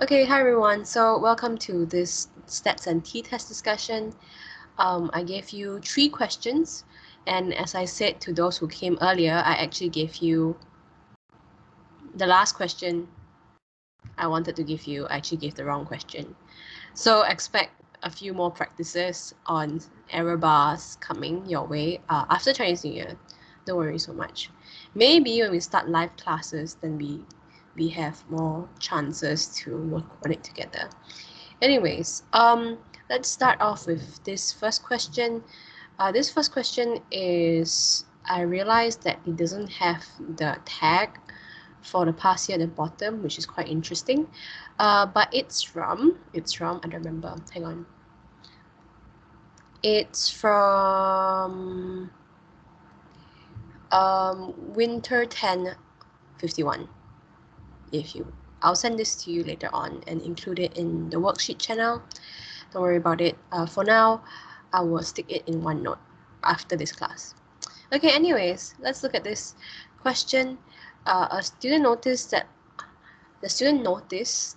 Okay, hi everyone. So welcome to this stats and t-test discussion. I gave you 3 questions, and as I said to those who came earlier, I actually gave you the last question I wanted to give you. I actually gave the wrong question. So expect a few more practices on error bars coming your way after Chinese New Year. Don't worry so much. Maybe when we start live classes, then we have more chances to work on it together. Anyways, let's start off with this first question. This first question is, I realized that it doesn't have the tag for the past year at the bottom, which is quite interesting. But it's from, I don't remember, hang on. It's from winter 1051. I'll send this to you later on and include it in the worksheet channel. Don't worry about it. For now, I will stick it in OneNote after this class. Okay, anyways, let's look at this question. The student noticed that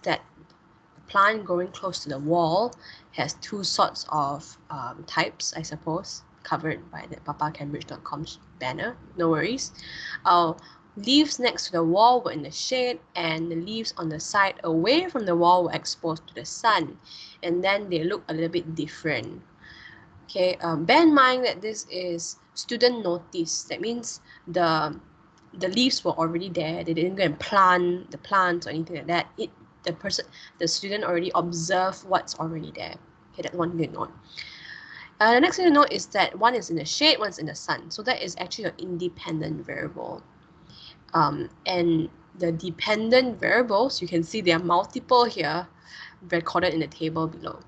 the plant growing close to the wall has 2 sorts of types, I suppose, covered by the papacambridge.com's banner. No worries. Leaves next to the wall were in the shade, and the leaves on the side away from the wall were exposed to the sun, and then they look a little bit different. Okay, bear in mind that this is student notice. That means the leaves were already there. They didn't go and plant the plants or anything like that. The student already observed what's already there. Okay, that's one thing to note. The next thing to note is that one is in the shade, one's in the sun. So that is actually an independent variable. And the dependent variables, you can see there are multiple here recorded in the table below.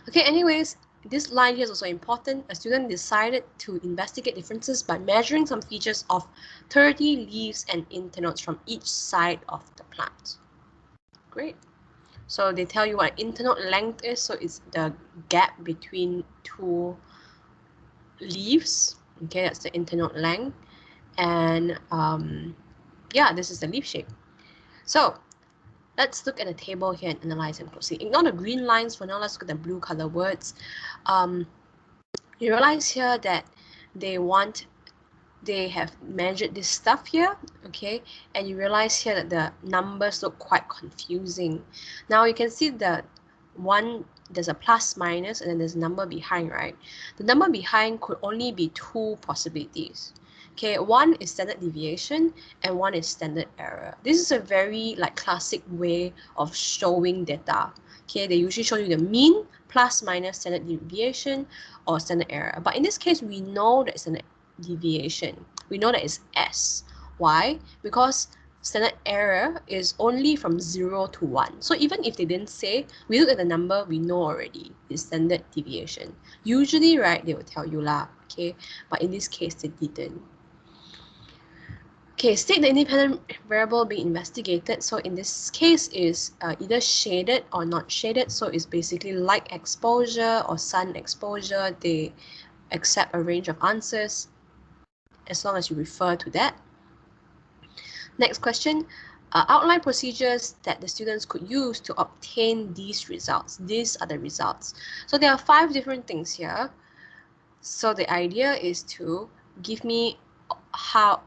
Okay, anyways, this line here is also important. A student decided to investigate differences by measuring some features of 30 leaves and internodes from each side of the plant. Great. So they tell you what internode length is. So it's the gap between 2 leaves. Okay, that's the internode length. And yeah, this is the leaf shape. So let's look at the table here and analyze them closely. Ignore the green lines for now. Let's look at the blue color words. You realize here that they have measured this stuff here, okay, and you realize here that the numbers look quite confusing. Now you can see that there's a plus minus and then there's a number behind, right? The number behind could only be 2 possibilities. Okay, one is standard deviation and one is standard error. This is a very classic way of showing data. Okay, they usually show you the mean plus minus standard deviation or standard error. But in this case, we know that it's an deviation. We know that it's S. Why? Because standard error is only from 0 to 1. So even if they didn't say, we look at the number, we know already it's standard deviation. Usually, right, they will tell you lah, okay? But in this case, they didn't. Okay, state the independent variable being investigated. So in this case is either shaded or not shaded. So it's basically light exposure or sun exposure. They accept a range of answers as long as you refer to that. Next question, outline procedures that the students could use to obtain these results. These are the results. So there are 5 different things here. So the idea is to give me how,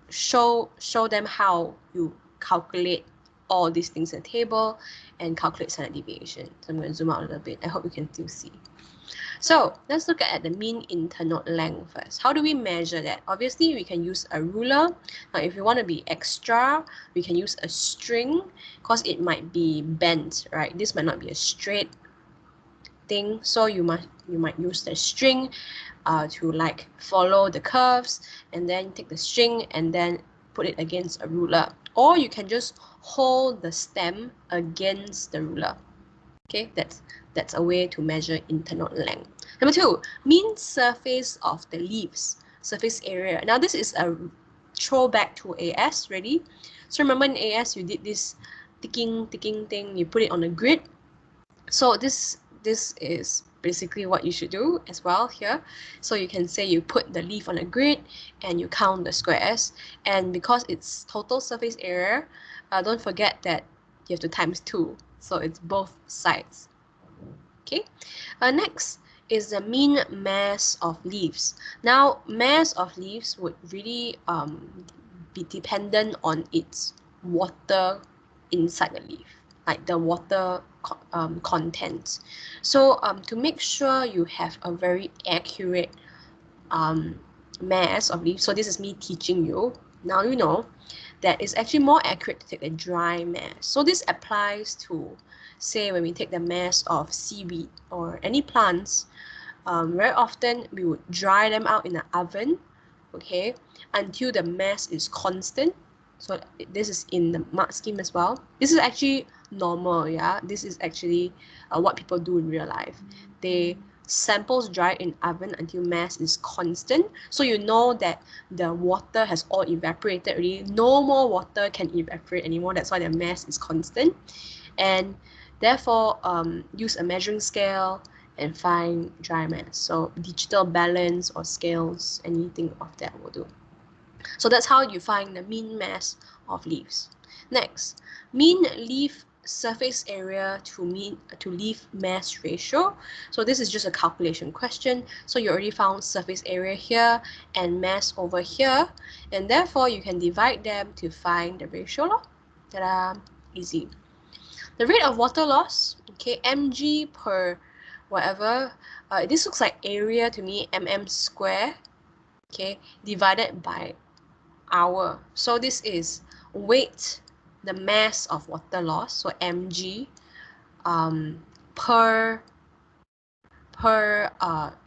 show them how you calculate all these things in the table and calculate standard deviation. So I'm going to zoom out a little bit. I hope you can still see. So let's look at the mean internode length first. How do we measure that? Obviously, we can use a ruler. Now, if you want to be extra, we can use a string because it might be bent, right? This might not be a straight thing, so you might use the string to follow the curves and then take the string and then put it against a ruler. Or you can just hold the stem against the ruler. Okay, that's a way to measure internode length. Number 2, mean surface of the leaves, surface area. Now this is a throwback to AS, ready? So remember in AS you did this ticking thing, you put it on a grid. So this is basically what you should do as well here. So you can say you put the leaf on a grid and you count the squares, and because it's total surface area, don't forget that you have to times 2. So it's both sides. Okay. Next is the mean mass of leaves. Now, mass of leaves would really be dependent on its water inside the leaf, like the water content. So to make sure you have a very accurate mass of leaves, so this is me teaching you, now you know that it's actually more accurate to take the dry mass. So this applies to, say, when we take the mass of seaweed or any plants. Very often we would dry them out in the oven, okay, until the mass is constant. So this is in the mark scheme as well. This is actually normal, yeah. This is actually what people do in real life. They samples dry in oven until mass is constant. So you know that the water has all evaporated already. No more water can evaporate anymore. That's why the mass is constant. And therefore, use a measuring scale and find dry mass. So digital balance or scales, anything of that will do. So that's how you find the mean mass of leaves. Next, mean leaf surface area to leaf mass ratio. So this is just a calculation question. So you already found surface area here and mass over here, and therefore you can divide them to find the ratio. Ta-da! Easy. The rate of water loss, okay, mg per whatever. This looks like area to me, mm square, okay, divided by hour. So this is weight, the mass of water loss, so mg per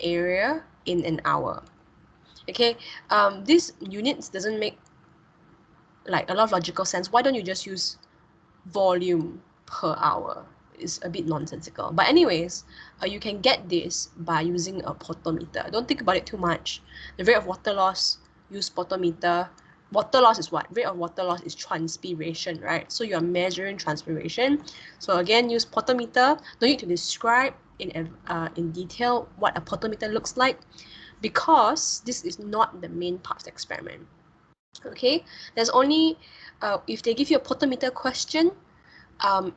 area in an hour. Okay, this units doesn't make like a lot of logical sense. Why don't you just use volume per hour? Is a bit nonsensical. But anyways, you can get this by using a photometer. Don't think about it too much. The rate of water loss, use photometer. Water loss is what? Rate of water loss is transpiration, right? So you're measuring transpiration. So again, use photometer. Don't need to describe in detail what a photometer looks like, because this is not the main part of the experiment. Okay, there's only if they give you a photometer question,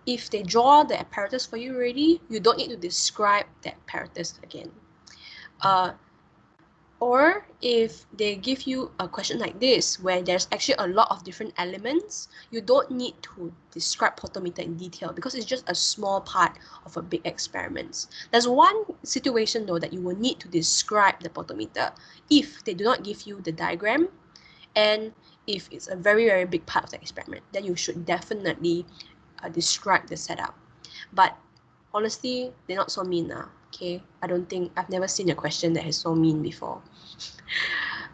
if they draw the apparatus for you already, you don't need to describe the apparatus again. Or if they give you a question like this, where there's actually a lot of different elements, you don't need to describe photometer in detail, because it's just a small part of a big experiment. There's one situation though that you will need to describe the photometer if they do not give you the diagram, and if it's a very, very big part of the experiment, then you should definitely describe the setup. But honestly, they're not so mean now. Okay, I've never seen a question that is so mean before.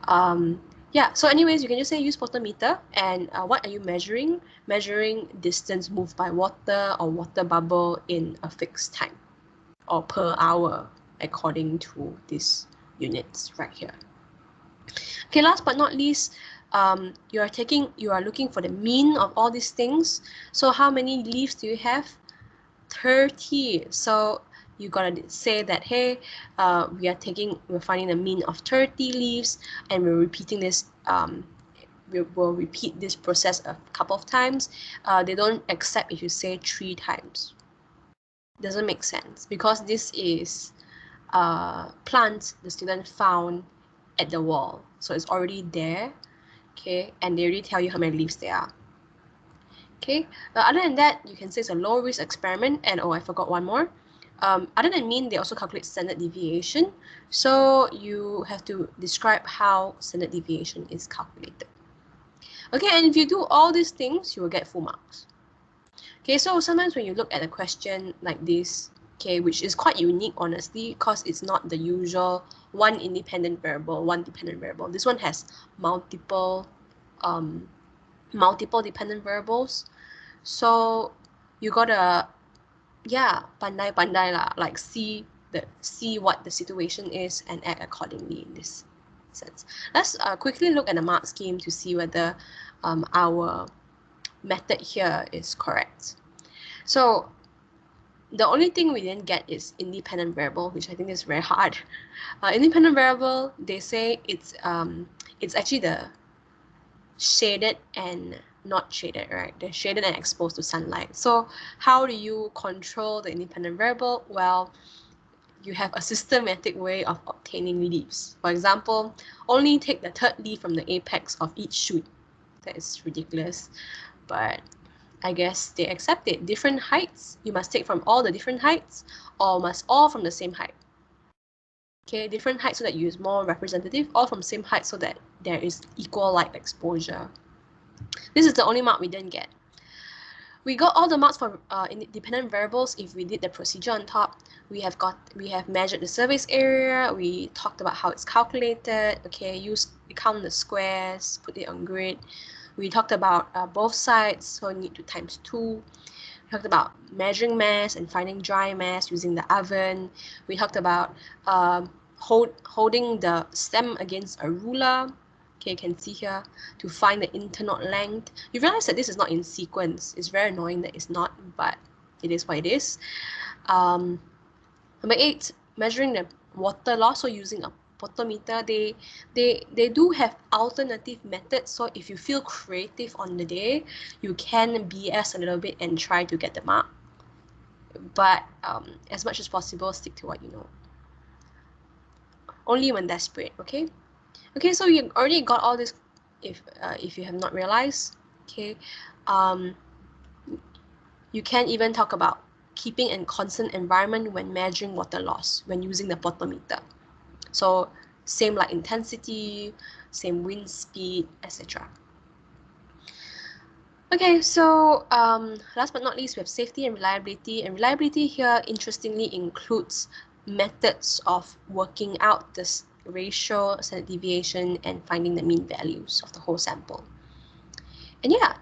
Yeah, so anyways, you can just say use photometer, and what are you measuring? Measuring distance moved by water or water bubble in a fixed time or per hour according to these units right here. Okay, last but not least, you are looking for the mean of all these things. So how many leaves do you have? 30. So you gotta say that, hey, we're finding the mean of 30 leaves, and we're repeating this. We'll repeat this process a couple of times. They don't accept if you say 3 times. Doesn't make sense, because this is plants the student found at the wall, so it's already there. Okay, and they already tell you how many leaves there are. Okay, other than that, you can say it's a low risk experiment. And oh, I forgot one more. Other than mean, they also calculate standard deviation. So you have to describe how standard deviation is calculated. Okay, and if you do all these things, you will get full marks. Okay, so sometimes when you look at a question like this, okay, which is quite unique, honestly, because it's not the usual one independent variable, one dependent variable. This one has multiple dependent variables. So you gotta, yeah, pandai lah, like see what the situation is and act accordingly in this sense. Let's quickly look at the mark scheme to see whether our method here is correct. So the only thing we didn't get is independent variable, which I think is very hard. Independent variable, they say it's actually the shaded and not shaded, right? They're shaded and exposed to sunlight. So how do you control the independent variable? Well, you have a systematic way of obtaining leaves. For example, only take the third leaf from the apex of each shoot. That is ridiculous, but I guess they accept it. Different heights, you must take from all the different heights, or must all from the same height. Okay, different heights so that you use more representative, all from same height so that there is equal light exposure. This is the only mark we didn't get. We got all the marks for independent variables if we did the procedure on top. We have measured the surface area. We talked about how it's calculated. Okay, count the squares, put it on grid. We talked about both sides, so you need to times 2. We talked about measuring mass and finding dry mass using the oven. We talked about holding the stem against a ruler. Okay, you can see here, to find the internode length. You realize that this is not in sequence. It's very annoying that it's not, but it is what it is. Number 8, measuring the water loss, so using a photometer. They do have alternative methods, so if you feel creative on the day, you can BS a little bit and try to get the mark. But as much as possible, stick to what you know. Only when desperate, okay? Okay, so you already got all this if you have not realized. Okay, you can even talk about keeping a constant environment when measuring water loss when using the photometer. So same light intensity, same wind speed, etc. Okay, so last but not least, we have safety and reliability. And reliability here, interestingly, includes methods of working out this ratio, standard deviation, and finding the mean values of the whole sample. And yeah,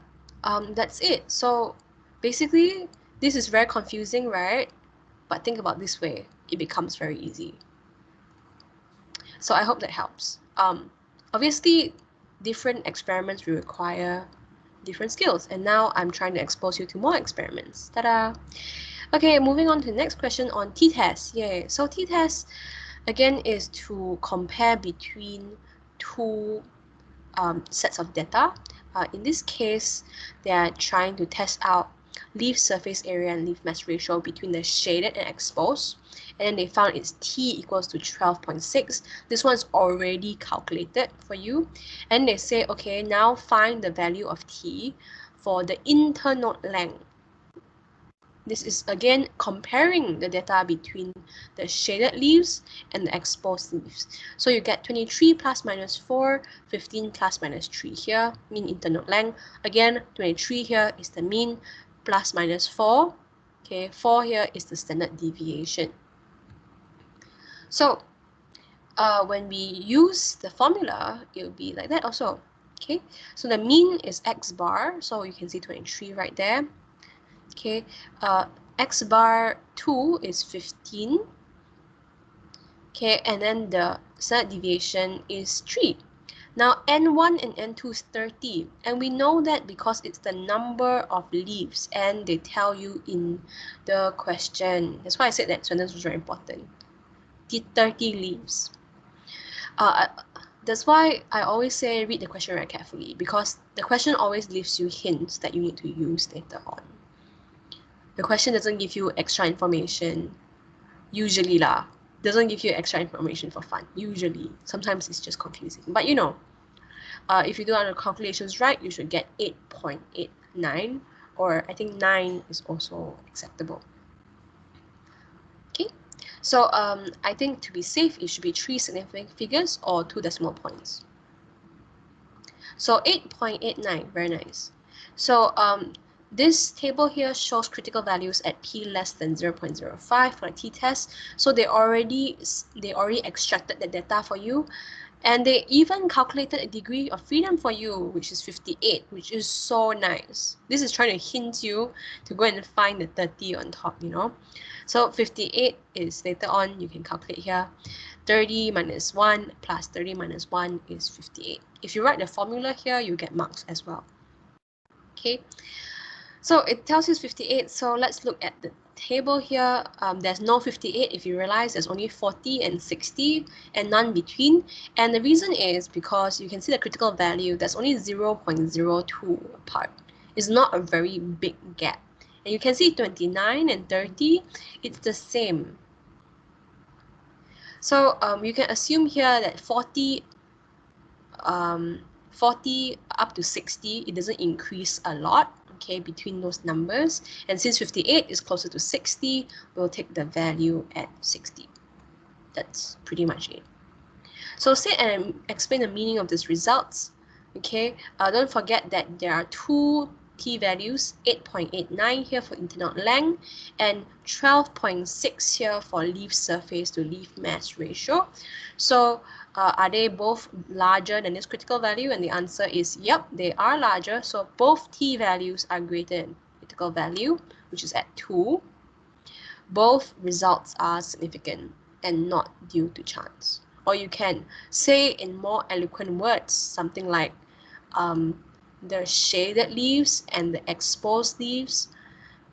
that's it. So basically, this is very confusing, right? But think about this way, it becomes very easy. So I hope that helps. Obviously, different experiments will require different skills, and now I'm trying to expose you to more experiments. Ta-da! Okay, moving on to the next question on t-test. Yay! So t-test again is to compare between two sets of data. In this case, they are trying to test out leaf surface area and leaf mass ratio between the shaded and exposed, and then they found it's T equals to 12.6. This one's already calculated for you, and they say, okay, now find the value of T for the internode length. This is again comparing the data between the shaded leaves and the exposed leaves. So you get 23 plus minus 4, 15 plus minus 3 here, mean internode length. Again, 23 here is the mean, plus minus 4. Okay, 4 here is the standard deviation. So when we use the formula, it will be like that also. Okay, so the mean is x bar, so you can see 23 right there. Okay, x bar 2 is 15. Okay, and then the standard deviation is 3. Now N1 and N2 is 30, and we know that because it's the number of leaves, and they tell you in the question. That's why I said that sentence was very important. The 30 leaves. That's why I always say read the question very carefully, because the question always leaves you hints that you need to use later on. The question doesn't give you extra information, usually lah. Doesn't give you extra information for fun, usually. Sometimes it's just confusing. But you know, if you do all the calculations right, you should get 8.89, or I think 9 is also acceptable. Okay, so I think to be safe, it should be 3 significant figures or 2 decimal points. So 8.89, very nice. So this table here shows critical values at p less than 0.05 for a t-test. So they already extracted the data for you, and they even calculated a degree of freedom for you, which is 58, which is so nice. This is trying to hint you to go and find the 30 on top, you know. So 58 is later on, you can calculate here. 30 minus 1 plus 30 minus 1 is 58. If you write the formula here, you get marks as well. Okay. So it tells you 58. So let's look at the table here. There's no 58 if you realize there's only 40 and 60 and none between. And the reason is because you can see the critical value, there's only 0.02 apart. It's not a very big gap. And you can see 29 and 30, it's the same. So you can assume here that 40 up to 60, it doesn't increase a lot, okay, between those numbers. And since 58 is closer to 60, we'll take the value at 60. That's pretty much it. So say and explain the meaning of these results. Okay, don't forget that there are two t-values, 8.89 here for internal length and 12.6 here for leaf surface to leaf mass ratio. So are they both larger than this critical value? And the answer is yep, they are larger. So both t-values are greater than critical value, which is at 2. Both results are significant and not due to chance. Or you can say in more eloquent words, something like the shaded leaves and the exposed leaves,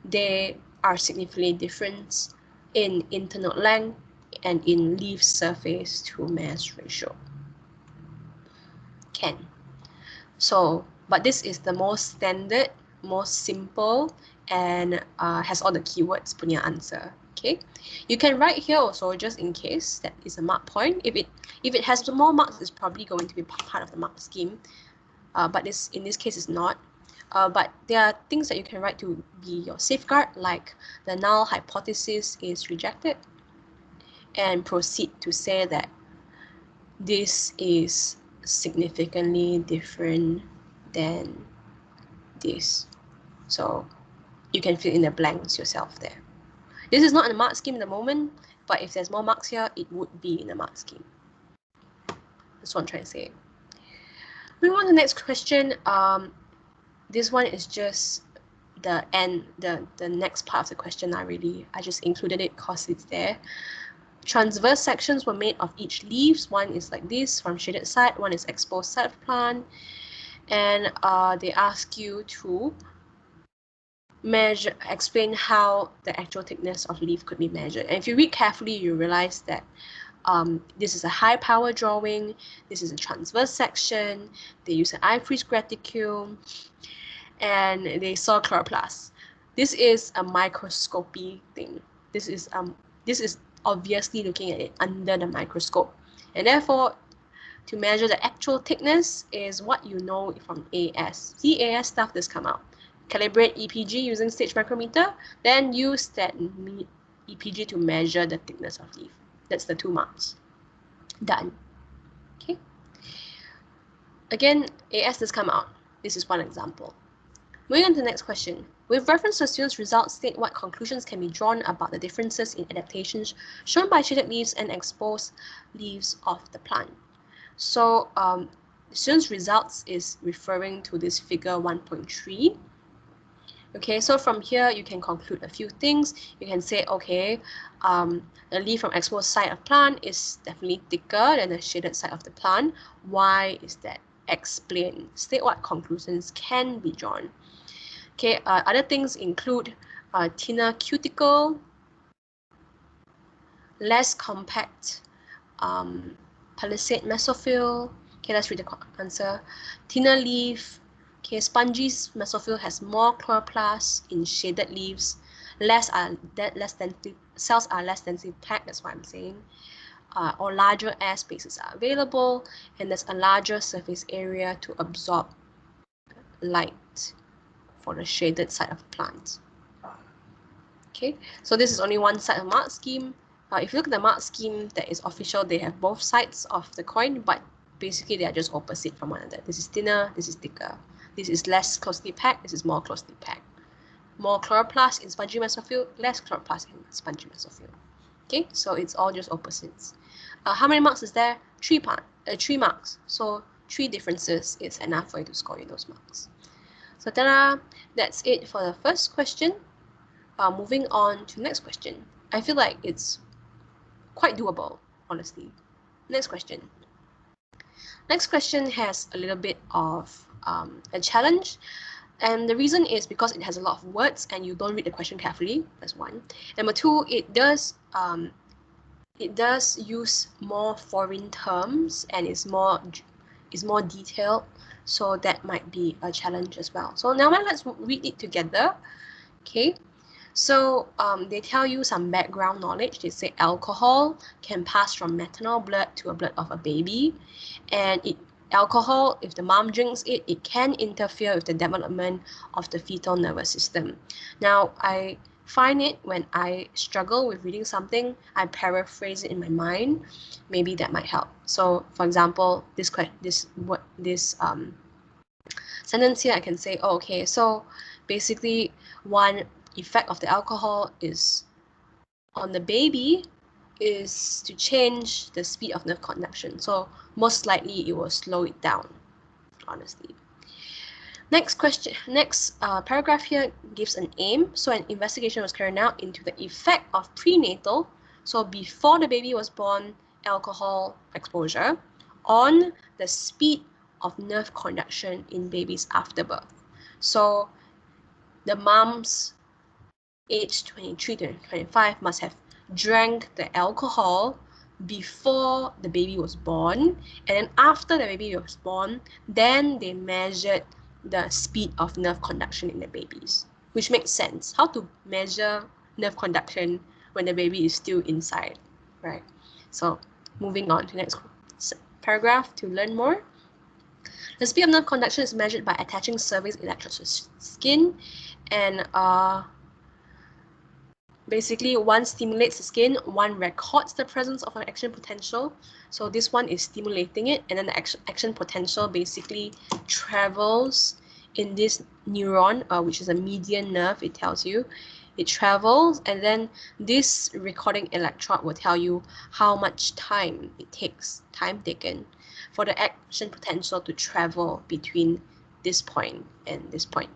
they are significantly different in internal length and in leaf surface to mass ratio. Can. So, but this is the most standard, most simple, and has all the keywords punya answer. Okay, you can write here also just in case that is a mark point. If it has more marks, it's probably going to be part of the mark scheme. But in this case it's not. But there are things that you can write to be your safeguard, like the null hypothesis is rejected, and proceed to say that this is significantly different than this. So you can fill in the blanks yourself there. This is not in the mark scheme at the moment, but if there's more marks here, it would be in the mark scheme. That's what I'm trying to say. Moving on to the next question. This one is just the next part of the question. I just included it because it's there. Transverse sections were made of each leaves. One is like this from shaded side, one is exposed side of plant, and they ask you to explain how the actual thickness of leaf could be measured. And if you read carefully, you realize that this is a high power drawing, this is a transverse section, they use an eye-freeze graticule, and they saw chloroplast. This is a microscopy thing. This is obviously looking at it under the microscope, and therefore to measure the actual thickness is what you know from AS. See, AS stuff that's come out. Calibrate EPG using stage micrometer, then use that EPG to measure the thickness of leaf. That's the 2 marks. Done. Okay. Again, AS has come out. This is one example. Moving on to the next question. With reference to the student's results, state what conclusions can be drawn about the differences in adaptations shown by shaded leaves and exposed leaves of the plant. So the student's results is referring to this figure 1.3. Okay, so from here you can conclude a few things. You can say, okay, the leaf from exposed side of plant is definitely thicker than the shaded side of the plant. Why is that? Explain. State what conclusions can be drawn. Okay, other things include thinner cuticle, less compact palisade mesophyll. Okay, let's read the answer. Thinner leaf. Okay, spongy mesophyll has more chloroplasts in shaded leaves. Cells are less densely packed. That's what I'm saying. Or larger air spaces are available, and there's a larger surface area to absorb light for the shaded side of plants. Okay, so this is only one side of mark scheme. If you look at the mark scheme that is official, they have both sides of the coin, but basically they are just opposite from one another. This is thinner, this is thicker. This is less closely packed, this is more closely packed. More chloroplast in spongy mesophyll, less chloroplast in spongy mesophyll. Okay, so it's all just opposites. How many marks is there? 3 marks. So 3 differences is enough for you to score you those marks. So ta-da! That's it for the first question. Moving on to the next question. I feel like it's quite doable, honestly. Next question. Next question has a little bit of a challenge. And the reason is because it has a lot of words and you don't read the question carefully. That's one. Number two, it does use more foreign terms and is more detailed, so that might be a challenge as well. So now let's read it together. Okay, so they tell you some background knowledge. They say alcohol can pass from maternal blood to a blood of a baby, and alcohol, if the mom drinks it, it can interfere with the development of the fetal nervous system. Now, I find it when I struggle with reading something, I paraphrase it in my mind. Maybe that might help. So, for example, this sentence here, I can say, oh, okay, so basically one effect of the alcohol is on the baby is to change the speed of nerve conduction. So most likely it will slow it down, honestly. Next paragraph here gives an aim. So an investigation was carried out into the effect of prenatal, so before the baby was born, alcohol exposure, on the speed of nerve conduction in babies after birth. So the moms aged 23 to 25 must have drank the alcohol before the baby was born, and then after the baby was born, then they measured the speed of nerve conduction in the babies, which makes sense. How to measure nerve conduction when the baby is still inside, right? So moving on to the next paragraph to learn more. The speed of nerve conduction is measured by attaching surface electrodes to skin, and basically, one stimulates the skin, one records the presence of an action potential. So this one is stimulating it, and then the action potential basically travels in this neuron, which is a median nerve, it tells you. It travels, and then this recording electrode will tell you how much time it takes, time taken, for the action potential to travel between this point and this point.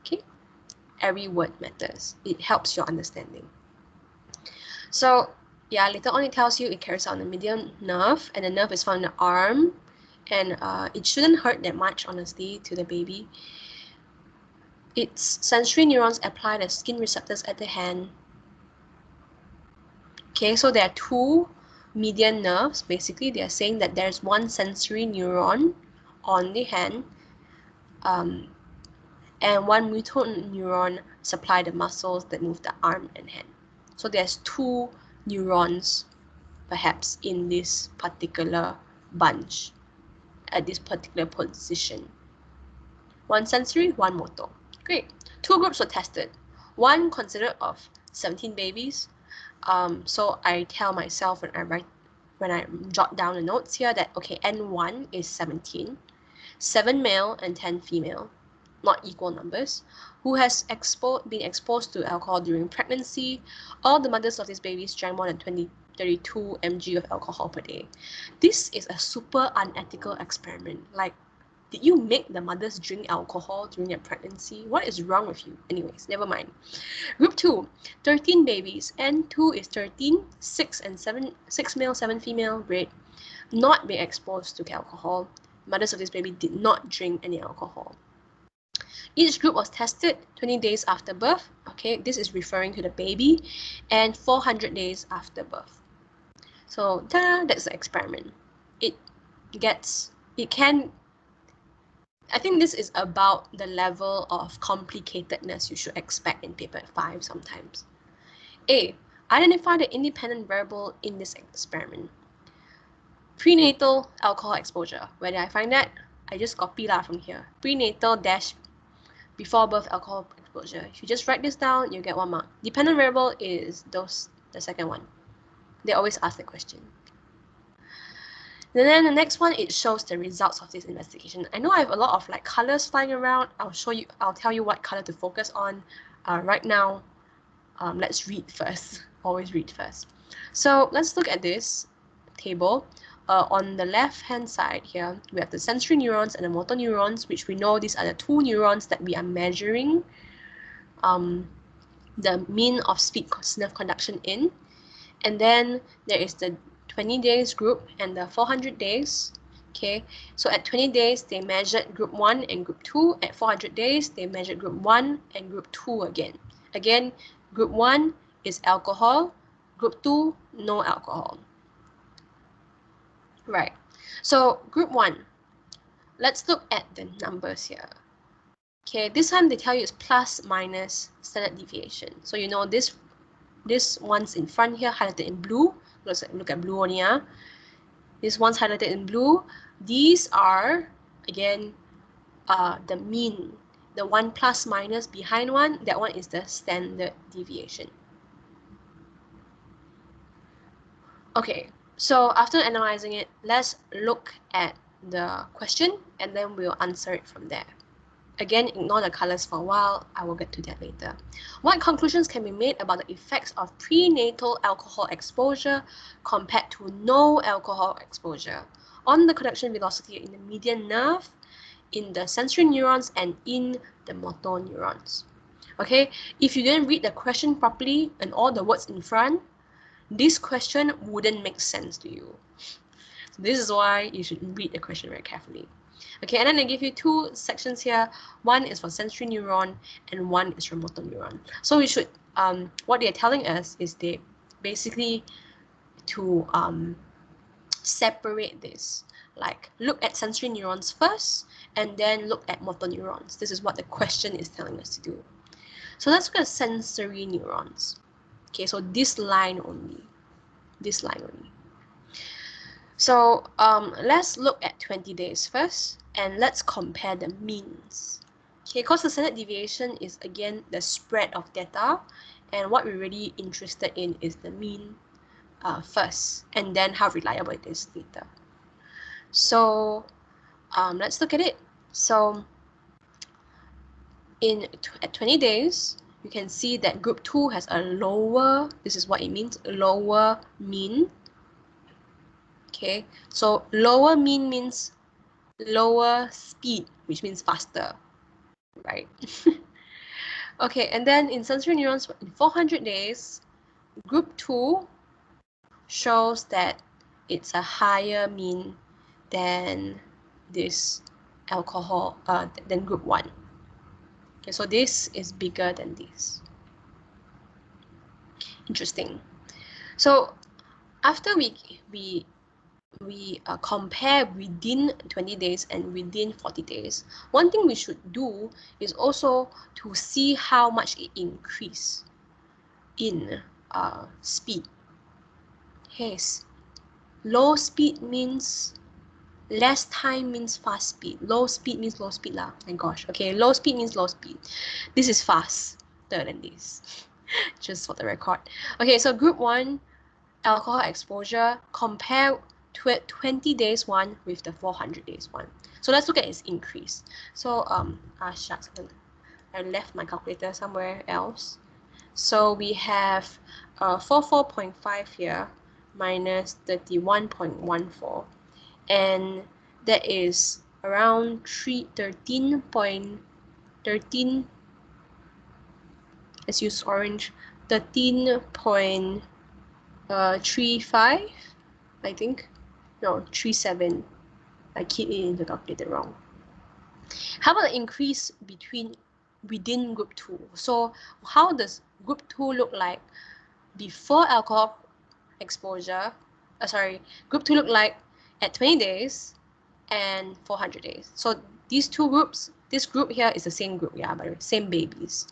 Okay? Every word matters. It helps your understanding. So yeah, later on it tells you it carries out the median nerve, and the nerve is found in the arm, and it shouldn't hurt that much, honestly, to the baby. Its sensory neurons apply the skin receptors at the hand. Okay, so there are two median nerves. Basically, they are saying that there's one sensory neuron on the hand, and one motor neuron supply the muscles that move the arm and hand. So there's two neurons, perhaps, in this particular bunch, at this particular position. One sensory, one motor. Great. Two groups were tested. One consisted of 17 babies. So I tell myself when I jot down the notes here that, okay, N1 is 17, 7 male and 10 female, not equal numbers, who has been exposed to alcohol during pregnancy. All the mothers of these babies drank more than 32 mg of alcohol per day. This is a super unethical experiment. Like, did you make the mothers drink alcohol during their pregnancy? What is wrong with you? Anyways, never mind. Group 2, 13 babies. N2 is 13, 6 male, 7 female, great. Not being exposed to alcohol. Mothers of this baby did not drink any alcohol. Each group was tested 20 days after birth. Okay, this is referring to the baby, and 400 days after birth. So that's the experiment. I think this is about the level of complicatedness you should expect in paper 5 sometimes. A, identify the independent variable in this experiment. Prenatal alcohol exposure. Where did I find that? I just copy that from here. Prenatal dash before birth alcohol exposure. If you just write this down, you get 1 mark. Dependent variable is the second one. They always ask the question. And then the next one, it shows the results of this investigation. I know I have a lot of colors flying around. I'll tell you what color to focus on. Right now, let's read first. Always read first. So let's look at this table. On the left-hand side here, we have the sensory neurons and the motor neurons, which we know these are the two neurons that we are measuring the mean of speed nerve conduction in. And then there is the 20 days group and the 400 days. Okay, so at 20 days, they measured group 1 and group 2. At 400 days, they measured group 1 and group 2 again. Again, group 1 is alcohol, group 2, no alcohol. Right, so group 1, let's look at the numbers here. Okay, this time they tell you it's plus minus standard deviation. So you know this one's in front here, highlighted in blue. Look at blue only. This one's highlighted in blue. These are, again, the mean. The one plus minus behind one, that one is the standard deviation. Okay, so after analyzing it, let's look at the question and then we'll answer it from there. Again, ignore the colors for a while. I will get to that later. What conclusions can be made about the effects of prenatal alcohol exposure compared to no alcohol exposure on the conduction velocity in the median nerve, in the sensory neurons, and in the motor neurons? Okay, if you didn't read the question properly and all the words in front, this question wouldn't make sense to you. So this is why you should read the question very carefully. Okay, and then they give you two sections here. One is for sensory neuron and one is for motor neuron. So we should, what they're telling us is they basically to separate this. Like look at sensory neurons first and then look at motor neurons. This is what the question is telling us to do. So let's look at sensory neurons. Okay, so this line only. This line only. So let's look at 20 days first and let's compare the means. Okay, because the standard deviation is again the spread of data, and what we're really interested in is the mean first and then how reliable it is later. So let's look at it. So at 20 days, you can see that group 2 has a lower, this is what it means, lower mean. Okay, so lower mean means lower speed, which means faster, right? Okay, and then in sensory neurons, in 400 days, group 2 shows that it's a higher mean than this alcohol, than group 1. Okay, so this is bigger than this. Interesting. So after we compare within 20 days and within 40 days, one thing we should do is also to see how much it increased in speed. Yes, low speed means less time means fast speed. Low speed means low speed lah. My gosh. Okay, low speed means low speed. This is faster than this. Just for the record. Okay, so group 1 alcohol exposure, compare 20 days one with the 400 days one. So let's look at its increase. So shucks, I left my calculator somewhere else. So we have 44.5 here minus 31.14, and that is around 13.13. Let's use orange. 13.35, I think. No, 37. I keyed it in the calculator wrong. How about the increase within group 2? So how does group 2 look like before alcohol exposure? Group 2 look like at 20 days and 400 days. So these two groups, this group here is the same group, yeah, but same babies.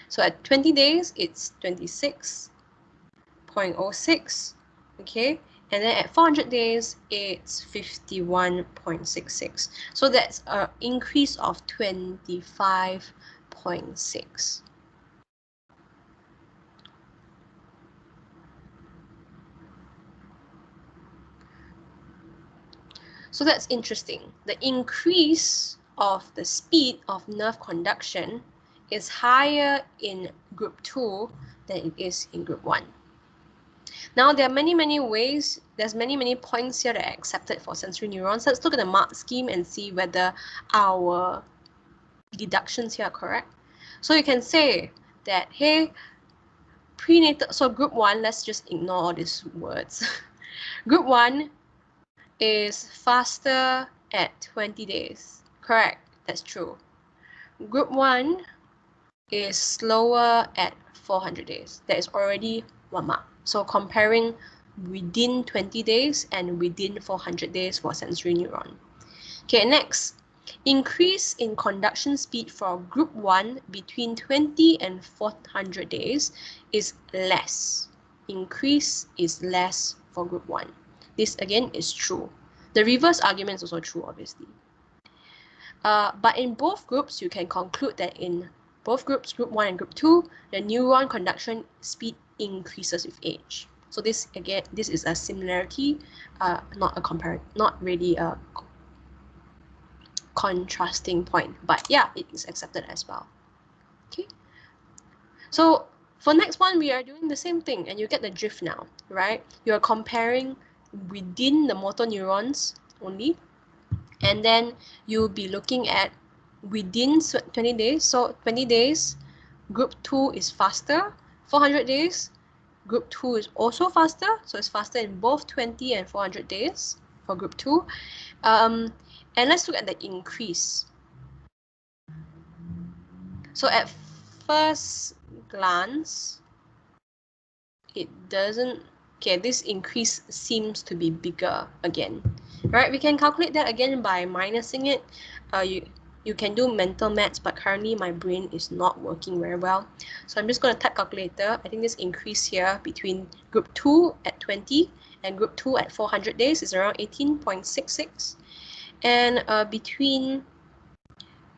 So at 20 days, it's 26.06, okay? And then at 400 days, it's 51.66. So that's an increase of 25.6. So that's interesting. The increase of the speed of nerve conduction is higher in group 2 than it is in group 1. Now, there are many ways, there's many points here that are accepted for sensory neurons. Let's look at the mark scheme and see whether our deductions here are correct. So you can say that, hey, prenatal, so group 1, let's just ignore all these words. Group 1, is faster at 20 days. Correct, that's true. Group 1 is slower at 400 days. That is already 1 mark. So comparing within 20 days and within 400 days for sensory neuron. Okay, next. Increase in conduction speed for group 1 between 20 and 400 days is less. Increase is less for group 1. This again is true. The reverse argument is also true, obviously. But in both groups, you can conclude that in both groups, group 1 and group 2, the neuron conduction speed increases with age. So this again, this is a similarity, not really a contrasting point, but yeah, it is accepted as well. Okay. So for next one, we are doing the same thing, and you get the drift now, right? You are comparing within the motor neurons only, and then you'll be looking at within 20 days. So 20 days, group 2 is faster. 400 days, group 2 is also faster. So it's faster in both 20 and 400 days for group 2. And let's look at the increase. So at first glance, it doesn't, okay, this increase seems to be bigger again, right? We can calculate that again by minusing it. You can do mental maths, but currently my brain is not working very well. So I'm just going to type calculator. I think this increase here between group 2 at 20 and group 2 at 400 days is around 18.66. And between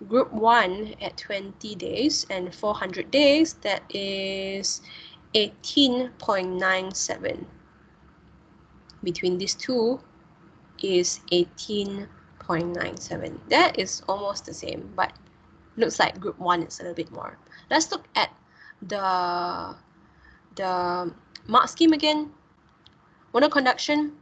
group 1 at 20 days and 400 days, that is 18.97. Between these two is 18.97. That is almost the same, but looks like group 1 is a little bit more. Let's look at the mark scheme again. Motor conduction.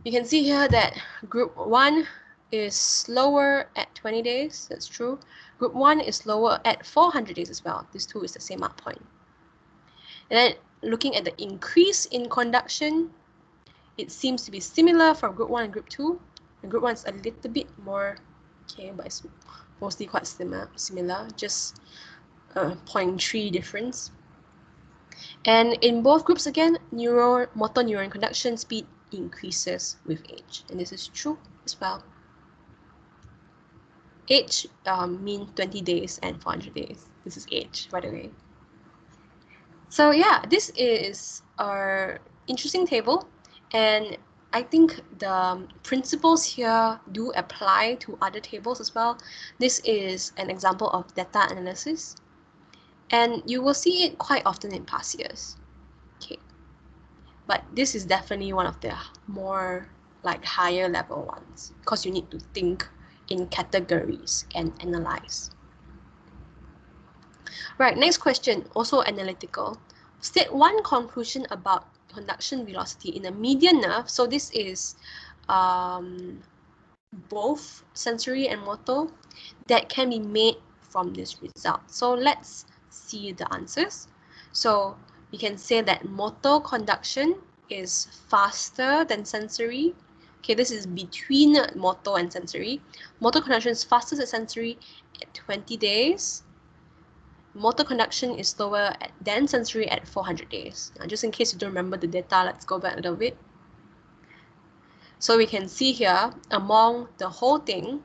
You can see here that group 1 is slower at 20 days. That's true. Group 1 is lower at 400 days as well. These two is the same mark point. And then looking at the increase in conduction, it seems to be similar for group 1 and group 2. And group 1 is a little bit more, okay, but it's mostly quite similar, just a 0.3 difference. And in both groups again, motor neuron conduction speed increases with age. And this is true as well. Age means 20 days and 400 days. This is age, by the way. So yeah, this is our interesting table, and I think the principles here do apply to other tables as well. This is an example of data analysis, and you will see it quite often in past years. Okay, but this is definitely one of the more like higher level ones because you need to think in categories and analyze. Right, next question, also analytical. State one conclusion about conduction velocity in a median nerve. So this is both sensory and motor that can be made from this result. So let's see the answers. So we can say that motor conduction is faster than sensory. Okay, this is between motor and sensory. Motor conduction is faster than sensory at 20 days. Motor conduction is slower than sensory at 400 days. Now, just in case you don't remember the data, let's go back a little bit. So we can see here, among the whole thing,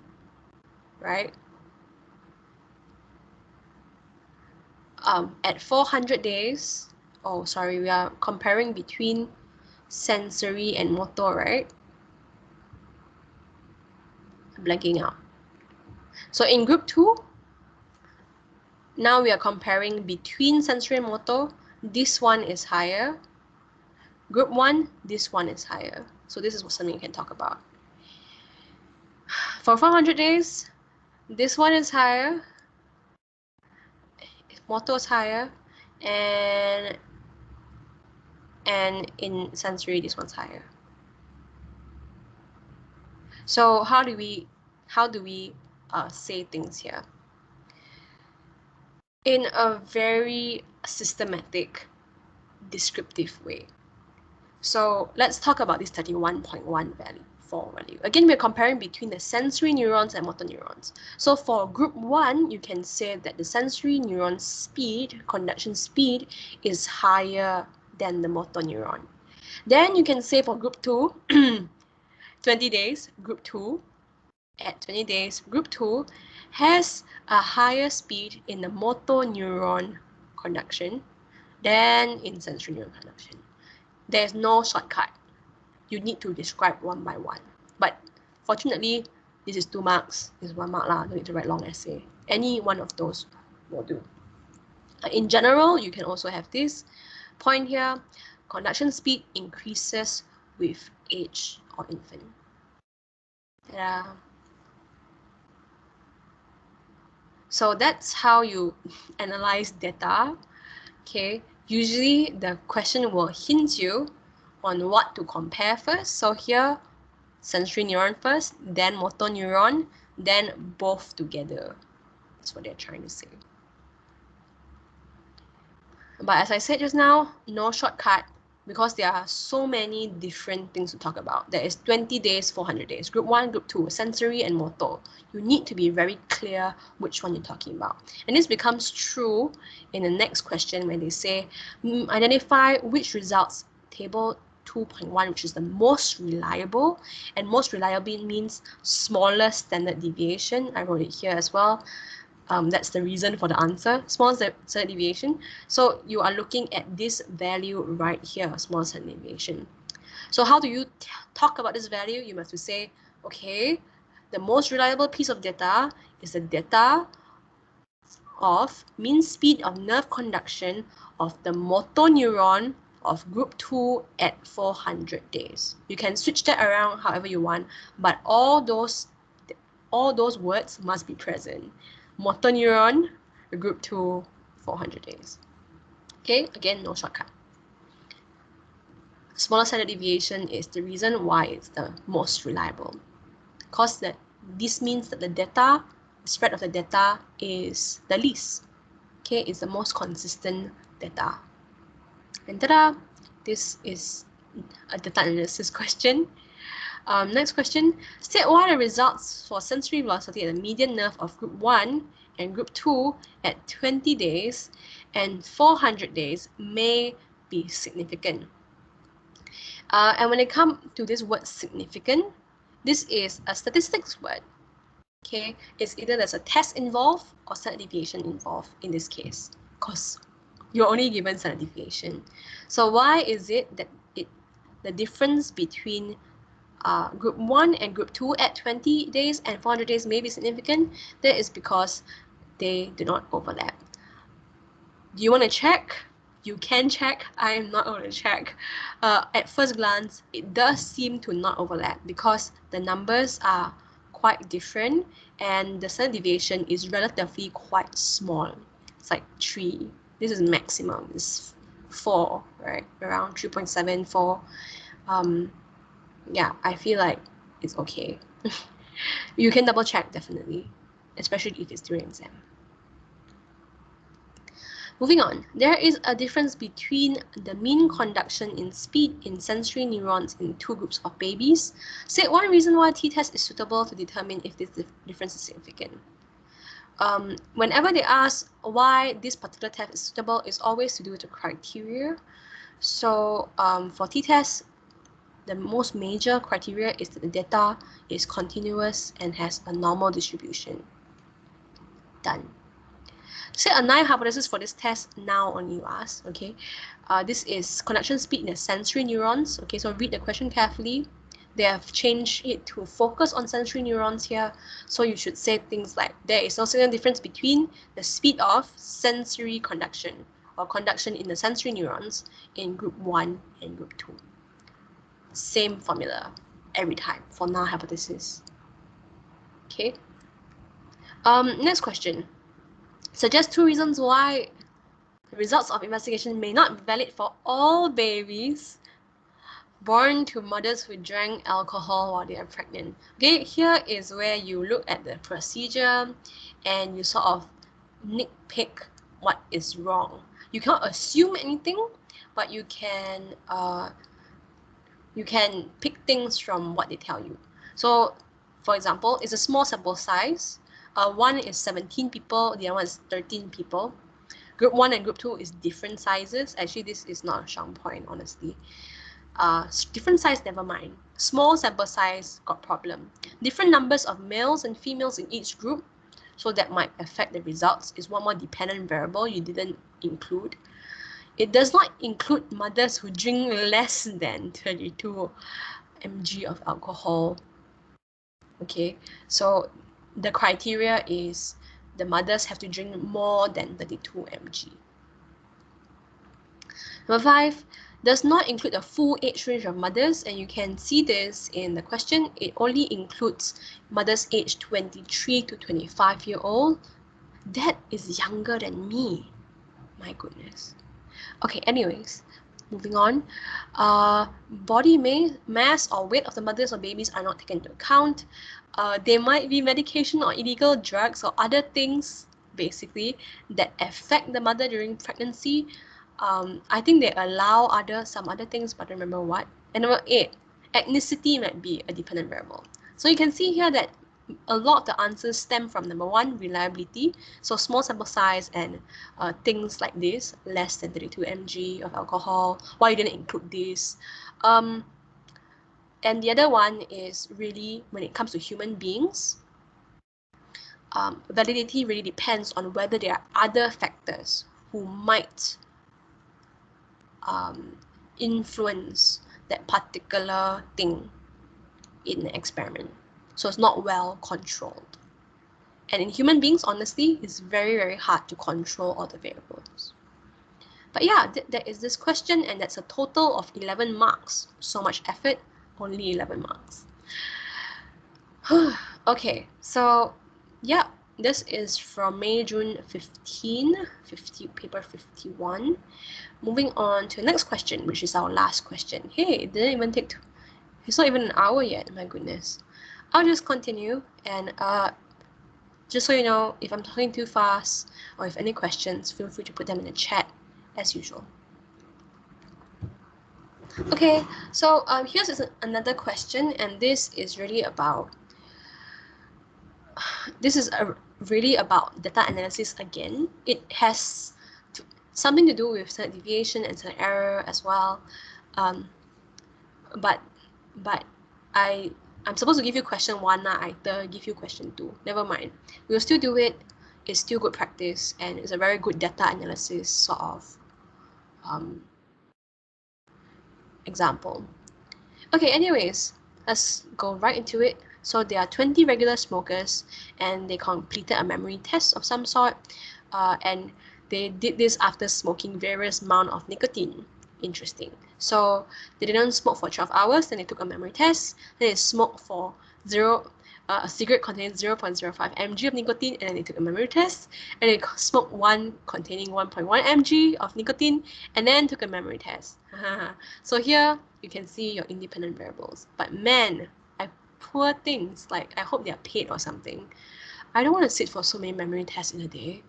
right? At 400 days, oh, sorry, we are comparing between sensory and motor, right? I'm blanking out. So in group 2, now we are comparing between sensory and motor. This one is higher. Group 1, this one is higher. So this is something you can talk about. For 400 days, this one is higher. Motor is higher. And in sensory, this one's higher. So how do we say things here? In a very systematic, descriptive way. So let's talk about this 31.1 value. Again, we're comparing between the sensory neurons and motor neurons. So for group 1, you can say that the sensory neuron speed, conduction speed, is higher than the motor neuron. Then you can say for group 2, 20 days, group 2, at 20 days, group 2 has a higher speed in the motor neuron conduction than in sensory neuron conduction. There's no shortcut. You need to describe one by one. But fortunately, this is 2 marks. This is 1 mark lah. Don't need to write long essay. Any one of those will do. In general, you can also have this point here. Conduction speed increases with age or infant. Ta-da. So that's how you analyze data. Okay. Usually the question will hint you on what to compare first. So here, sensory neuron first, then motor neuron, then both together. That's what they're trying to say. But as I said just now, no shortcut because there are so many different things to talk about. There is 20 days, 400 days, group 1, group 2, sensory and motor. You need to be very clear which one you're talking about. And this becomes true in the next question when they say, identify which results table 2.1, which is the most reliable, and most reliable means smallest standard deviation. I wrote it here as well. That's the reason for the answer, small standard deviation. So you are looking at this value right here, small standard deviation. So how do you talk about this value? You have to say, okay, the most reliable piece of data is the data of mean speed of nerve conduction of the motor neuron of group 2 at 400 days. You can switch that around however you want, but all those words must be present. Motor neuron, group 2, 400 days. Okay, again, no shortcut. Smaller standard deviation is the reason why it's the most reliable. Because this means that the data, the spread of the data is the least. Okay, it's the most consistent data. And ta-da, this is a data analysis question. Next question, state why the results for sensory velocity at the median nerve of group 1 and group 2 at 20 days and 400 days may be significant. And when it comes to this word significant, this is a statistics word. Okay, it's either there's a test involved or standard deviation involved in this case, because you're only given standard deviation. So why is it that the difference between group 1 and group 2 at 20 days and 400 days may be significant? That is because they do not overlap. Do you want to check? You can check. I am not going to check. At first glance, it does seem to not overlap because the numbers are quite different and the standard deviation is relatively quite small. It's like 3. This is maximum. It's 4, right? Around 3.74. Yeah, I feel like it's okay. You can double check definitely, especially if it's during exam. Moving on, there is a difference between the mean conduction in speed in sensory neurons in 2 groups of babies. Say one reason why t-test is suitable to determine if this difference is significant. Whenever they ask why this particular test is suitable, it's always to do with the criteria. So for t-test, the most major criteria is that the data is continuous and has a normal distribution. Done. Set a naive hypothesis for this test now only you ask, okay? This is conduction speed in the sensory neurons, okay? So read the question carefully. They have changed it to focus on sensory neurons here. So you should say things like, there is no significant difference between the speed of sensory conduction or conduction in the sensory neurons in group 1 and group 2. Same formula every time for null hypothesis. Okay. Next question. Suggest 2 reasons why the results of investigation may not be valid for all babies born to mothers who drank alcohol while they are pregnant. Okay, here is where you look at the procedure and you sort of nitpick what is wrong. You cannot assume anything, but you can you can pick things from what they tell you. So, for example, it's a small sample size. One is 17 people, the other one is 13 people. Group 1 and Group 2 is different sizes. Actually, this is not a strong point, honestly. Different size, never mind. Small sample size, got problem. Different numbers of males and females in each group, so that might affect the results, is one more dependent variable you didn't include. It does not include mothers who drink less than 32 mg of alcohol. Okay, so the criteria is the mothers have to drink more than 32 mg. Number 5, does not include the full age range of mothers, and you can see this in the question. It only includes mothers aged 23 to 25-year-old. That is younger than me. My goodness. Okay, anyways, moving on. Body mass or weight of the mothers or babies are not taken into account. There might be medication or illegal drugs or other things, basically, that affect the mother during pregnancy. I think they allow some other things, but I don't remember what. And number 8, ethnicity might be a dependent variable. So you can see here that a lot of the answers stem from number 1, reliability. So small sample size and things like this, less than 32 mg of alcohol. Why you didn't include this? And the other one is really when it comes to human beings, validity really depends on whether there are other factors who might influence that particular thing in the experiment. So it's not well controlled. And in human beings, honestly, it's very, very hard to control all the variables. But yeah, there is this question, and that's a total of 11 marks. So much effort, only 11 marks. Okay, so yeah, this is from May, June 15, paper 51. Moving on to the next question, which is our last question. Hey, it didn't even take, it's not even an hour yet, my goodness. I'll just continue, and just so you know, if I'm talking too fast or if any questions, feel free to put them in the chat as usual. Okay, so here's another question, and this is really about data analysis again. It has something to do with standard deviation and standard error as well. But I'm supposed to give you question 1 now. I give you question 2. Never mind. We'll still do it. It's still good practice, and it's a very good data analysis sort of example. Okay, anyways, let's go right into it. So there are 20 regular smokers, and they completed a memory test of some sort, and they did this after smoking various amount of nicotine. Interesting. So they didn't smoke for 12 hours, then they took a memory test, then they smoked for a cigarette containing 0.05 mg of nicotine, and then they took a memory test, and they smoked one containing 1.1 mg of nicotine, and then took a memory test. So here you can see your independent variables. But man, poor things, like I hope they are paid or something. I don't want to sit for so many memory tests in a day.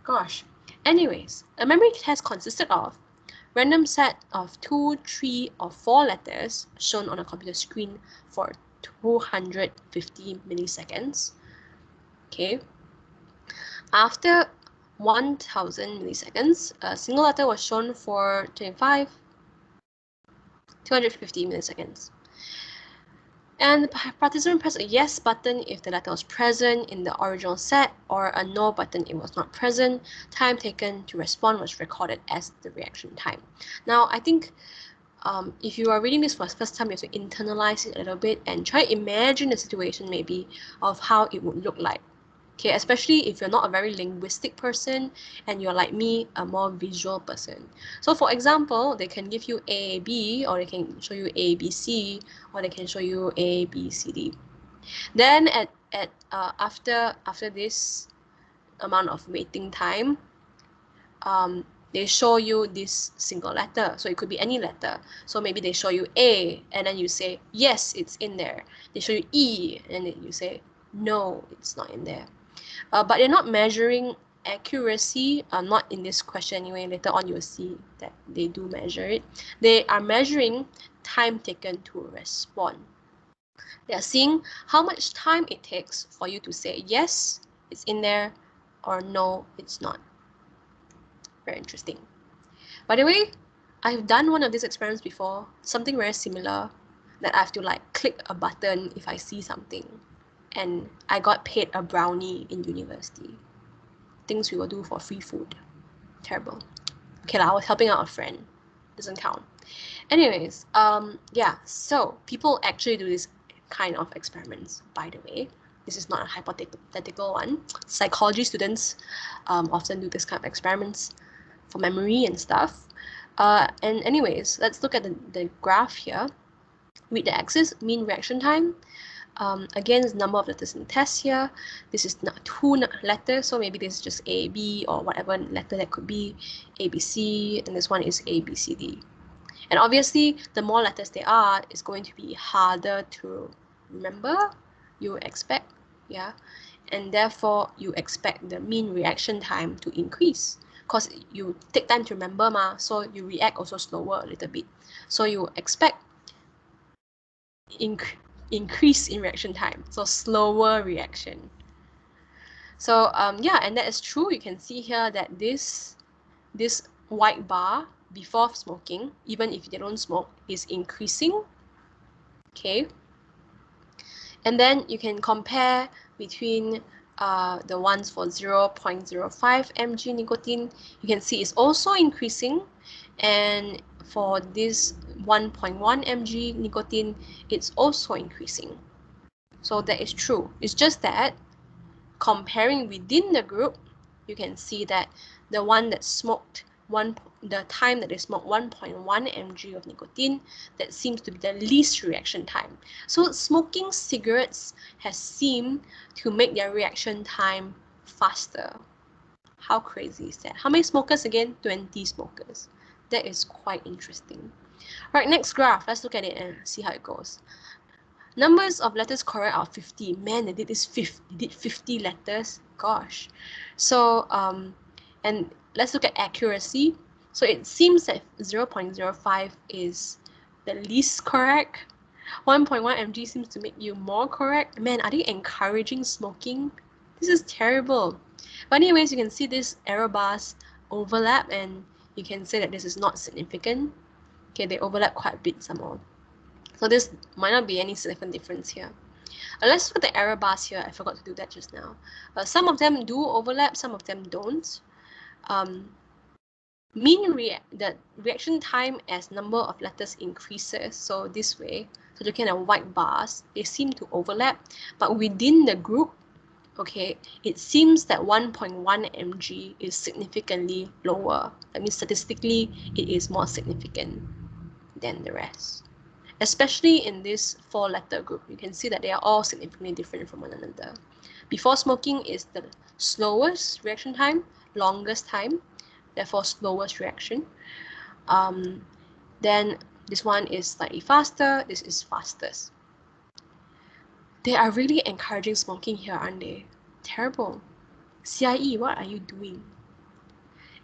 Gosh. Anyways, a memory test consisted of random set of 2, 3, or 4 letters shown on a computer screen for 250 milliseconds. Okay. After 1000 milliseconds, a single letter was shown for 250 milliseconds. And the participant pressed a yes button if the letter was present in the original set, or a no button if it was not present. Time taken to respond was recorded as the reaction time. Now, I think if you are reading this for the first time, you have to internalize it a little bit and try to imagine the situation maybe of how it would look like. Okay, especially if you're not a very linguistic person and you're like me, a more visual person. So for example, they can give you A, B, or they can show you A, B, C, or they can show you A, B, C, D. Then after this amount of waiting time, they show you this single letter. So it could be any letter. So maybe they show you A, and then you say, yes, it's in there. They show you E, and then you say, no, it's not in there. But they're not measuring accuracy, not in this question anyway, later on you'll see that they do measure it. They are measuring time taken to respond. They are seeing how much time it takes for you to say yes, it's in there, or no, it's not. Very interesting. By the way, I've done one of these experiments before, something very similar, that I have to like click a button if I see something. And I got paid a brownie in university. Things we will do for free food. Terrible. Okay, I was helping out a friend. Doesn't count. Anyways, yeah, so people actually do this kind of experiments, by the way. This is not a hypothetical one. Psychology students often do this kind of experiments for memory and stuff. And anyways, let's look at the graph here. With the axis, mean reaction time. Again, the number of letters in the test here. This is not 2 letters, so maybe this is just A, B, or whatever letter that could be, A, B, C, and this one is A, B, C, D. And obviously, the more letters there are, it's going to be harder to remember, you expect, yeah? And therefore, you expect the mean reaction time to increase because you take time to remember, so you react also slower a little bit. So you expect increase in reaction time, so slower reaction. So yeah, and that is true. You can see here that this white bar before smoking, even if they don't smoke, is increasing. Okay. And then you can compare between the ones for 0.05 mg nicotine. You can see it's also increasing, and for this 1.1 mg nicotine, it's also increasing. So that is true. It's just that comparing within the group, you can see that the one that smoked the time that they smoked 1.1 mg of nicotine, that seems to be the least reaction time. So smoking cigarettes has seemed to make their reaction time faster. How crazy is that? How many smokers again? 20 smokers. That is quite interesting. Right, next graph. Let's look at it and see how it goes. Numbers of letters correct are 50. Man, they did this 50 letters. Gosh. So and let's look at accuracy. So it seems that 0.05 is the least correct. 1.1 mg seems to make you more correct. Man, are they encouraging smoking? This is terrible. But anyways, you can see these error bars overlap, and you can say that this is not significant. Okay, they overlap quite a bit some more. So this might not be any significant difference here. Let's look at the error bars here. I forgot to do that just now. Some of them do overlap, some of them don't. The reaction time as number of letters increases. So this way, so looking at white bars, they seem to overlap. But within the group, okay, it seems that 1.1 mg is significantly lower. That means statistically, it is more significant than the rest. Especially in this 4-letter group, you can see that they are all significantly different from one another. Before smoking is the slowest reaction time, longest time, therefore slowest reaction. Then this one is slightly faster, this is fastest. They are really encouraging smoking here, aren't they? Terrible. CIE, what are you doing?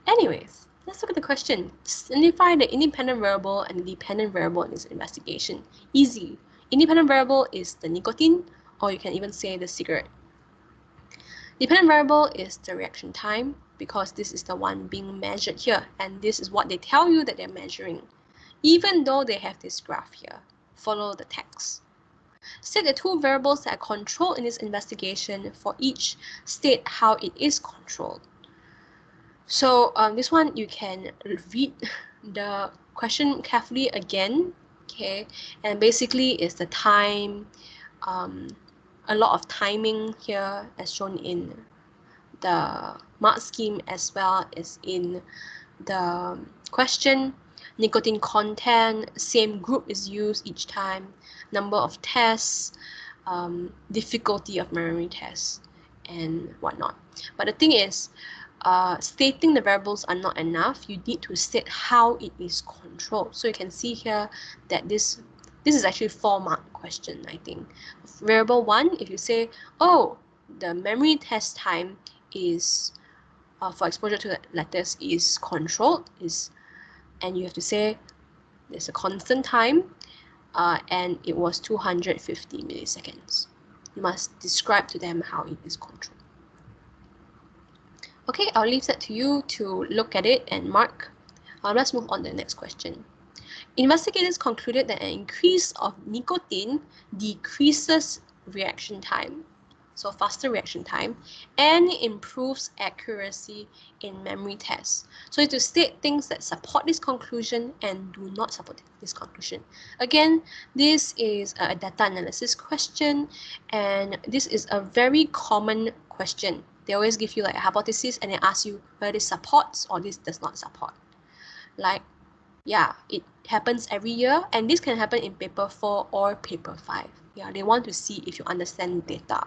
Anyways, let's look at the question. Identify the independent variable and the dependent variable in this investigation. Easy. Independent variable is the nicotine, or you can even say the cigarette. Dependent variable is the reaction time, because this is the one being measured here, and this is what they tell you that they're measuring, even though they have this graph here. Follow the text. State the two variables that are controlled in this investigation. For each, state how it is controlled. So this one, you can read the question carefully again, okay? And basically it's the time, a lot of timing here as shown in the mark scheme as well as in the question. Nicotine content, same group is used each time. Number of tests, difficulty of memory tests, and whatnot. But the thing is, stating the variables are not enough. You need to state how it is controlled. So you can see here that this is actually a 4-mark question, I think. Variable 1, if you say, oh, the memory test time is for exposure to letters is controlled, and you have to say there's a constant time, and it was 250 milliseconds. You must describe to them how it is controlled. Okay, I'll leave that to you to look at it and mark. Let's move on to the next question. Investigators concluded that an increase of nicotine decreases reaction time, so faster reaction time, and improves accuracy in memory tests. So to state things that support this conclusion and do not support this conclusion. Again, this is a data analysis question, and this is a very common question. They always give you like a hypothesis and they ask you whether this supports or this does not support. Like, yeah, it happens every year, and this can happen in paper 4 or paper 5. Yeah, they want to see if you understand data.